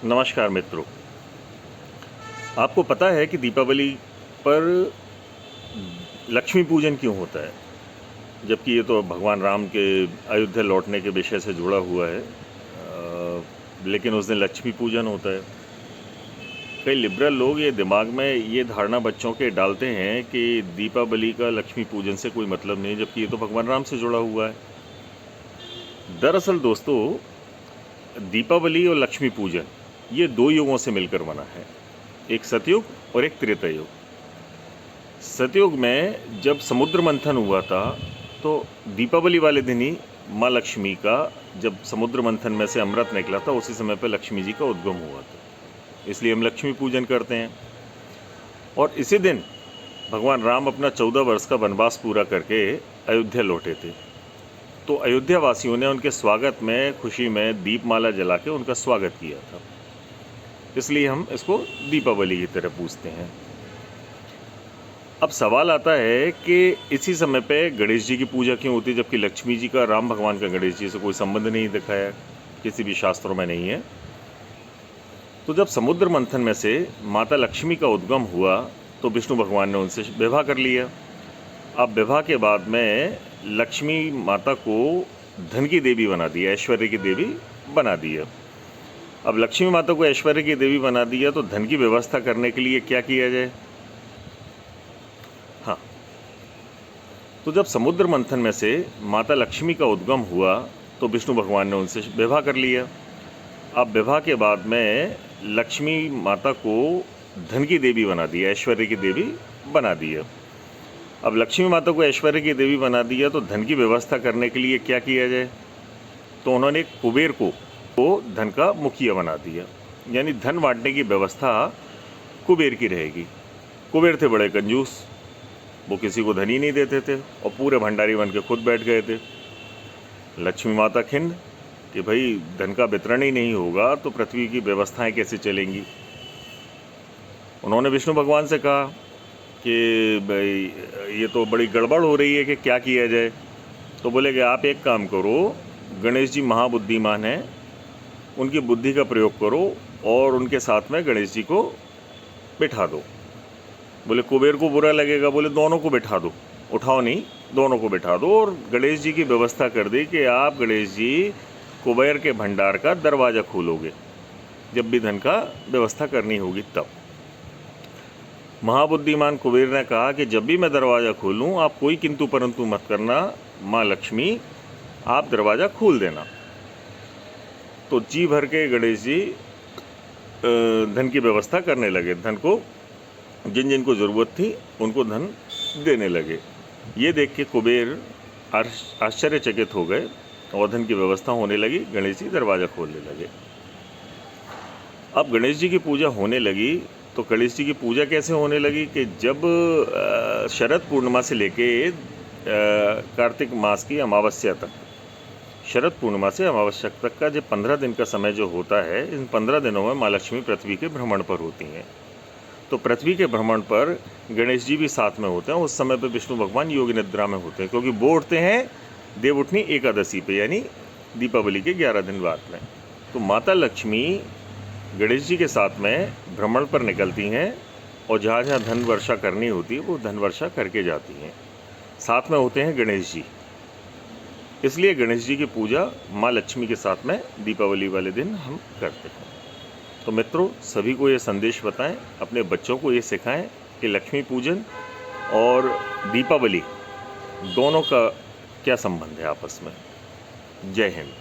नमस्कार मित्रों, आपको पता है कि दीपावली पर लक्ष्मी पूजन क्यों होता है? जबकि ये तो भगवान राम के अयोध्या लौटने के विषय से जुड़ा हुआ है, लेकिन उस दिन लक्ष्मी पूजन होता है। कई लिबरल लोग ये दिमाग में ये धारणा बच्चों के डालते हैं कि दीपावली का लक्ष्मी पूजन से कोई मतलब नहीं, जबकि ये तो भगवान राम से जुड़ा हुआ है। दरअसल दोस्तों, दीपावली और लक्ष्मी पूजन ये दो युगों से मिलकर बना है, एक सतयुग और एक त्रेता युग। सतयुग में जब समुद्र मंथन हुआ था तो दीपावली वाले दिन ही माँ लक्ष्मी का, जब समुद्र मंथन में से अमृत निकला था, उसी समय पर लक्ष्मी जी का उद्गम हुआ था, इसलिए हम लक्ष्मी पूजन करते हैं। और इसी दिन भगवान राम अपना 14 वर्ष का वनवास पूरा करके अयोध्या लौटे थे, तो अयोध्या वासियों ने उनके स्वागत में खुशी में दीपमाला जला के उनका स्वागत किया था, इसलिए हम इसको दीपावली की तरह पूजते हैं। अब सवाल आता है कि इसी समय पे गणेश जी की पूजा क्यों होती है, जबकि लक्ष्मी जी का, राम भगवान का गणेश जी से कोई संबंध नहीं दिखाया, किसी भी शास्त्रों में नहीं है। तो जब समुद्र मंथन में से माता लक्ष्मी का उद्गम हुआ तो विष्णु भगवान ने उनसे विवाह कर लिया। अब विवाह के बाद में लक्ष्मी माता को धन की देवी बना दिया, ऐश्वर्य की देवी बना दिया। अब लक्ष्मी माता को ऐश्वर्य की देवी बना दिया तो धन की व्यवस्था करने के लिए क्या किया जाए? हाँ, तो जब समुद्र मंथन में से माता लक्ष्मी का उद्गम हुआ तो विष्णु भगवान ने उनसे विवाह कर लिया। अब विवाह के बाद में लक्ष्मी माता को धन की देवी बना दिया, ऐश्वर्य की देवी बना दिया। अब लक्ष्मी माता को ऐश्वर्य की देवी बना दिया तो धन की व्यवस्था करने के लिए क्या किया जाए? तो उन्होंने कुबेर को धन का मुखिया बना दिया, यानी धन बांटने की व्यवस्था कुबेर की रहेगी। कुबेर थे बड़े कंजूस, वो किसी को धन ही नहीं देते थे और पूरे भंडारी बन के खुद बैठ गए थे। लक्ष्मी माता खिन्न कि भाई धन का वितरण ही नहीं होगा तो पृथ्वी की व्यवस्थाएं कैसे चलेंगी। उन्होंने विष्णु भगवान से कहा कि भाई ये तो बड़ी गड़बड़ हो रही है कि क्या किया जाए। तो बोले कि आप एक काम करो, गणेश जी महाबुद्धिमान हैं, उनकी बुद्धि का प्रयोग करो और उनके साथ में गणेश जी को बिठा दो। बोले कुबेर को बुरा लगेगा, बोले दोनों को बिठा दो, उठाओ नहीं, दोनों को बिठा दो। और गणेश जी की व्यवस्था कर दी कि आप गणेश जी कुबेर के भंडार का दरवाज़ा खोलोगे जब भी धन का व्यवस्था करनी होगी तब। महाबुद्धिमान कुबेर ने कहा कि जब भी मैं दरवाज़ा खोलूं आप कोई किंतु परंतु मत करना, माँ लक्ष्मी आप दरवाज़ा खोल देना। तो जी भर के गणेश जी धन की व्यवस्था करने लगे, धन को जिन जिन को ज़रूरत थी उनको धन देने लगे। ये देख के कुबेर आश्चर्यचकित हो गए और धन की व्यवस्था होने लगी, गणेश जी दरवाज़ा खोलने लगे। अब गणेश जी की पूजा होने लगी तो गणेश जी की पूजा कैसे होने लगी कि जब शरद पूर्णिमा से लेके कार्तिक मास की अमावस्या तक, शरद पूर्णिमा से अमावस्या तक का जो 15 दिन का समय जो होता है, इन 15 दिनों में माँ लक्ष्मी पृथ्वी के भ्रमण पर होती हैं। तो पृथ्वी के भ्रमण पर गणेश जी भी साथ में होते हैं। उस समय पे विष्णु भगवान योग निद्रा में होते हैं, क्योंकि वो उठते हैं देवउठनी एकादशी पे, यानी दीपावली के 11 दिन बाद में। तो माता लक्ष्मी गणेश जी के साथ में भ्रमण पर निकलती हैं और जहाँ जहाँ धन वर्षा करनी होती है वो धन वर्षा करके जाती हैं। साथ में होते हैं गणेश जी, इसलिए गणेश जी की पूजा माँ लक्ष्मी के साथ में दीपावली वाले दिन हम करते हैं। तो मित्रों, सभी को ये संदेश बताएं, अपने बच्चों को ये सिखाएं कि लक्ष्मी पूजन और दीपावली दोनों का क्या संबंध है आपस में। जय हिंद।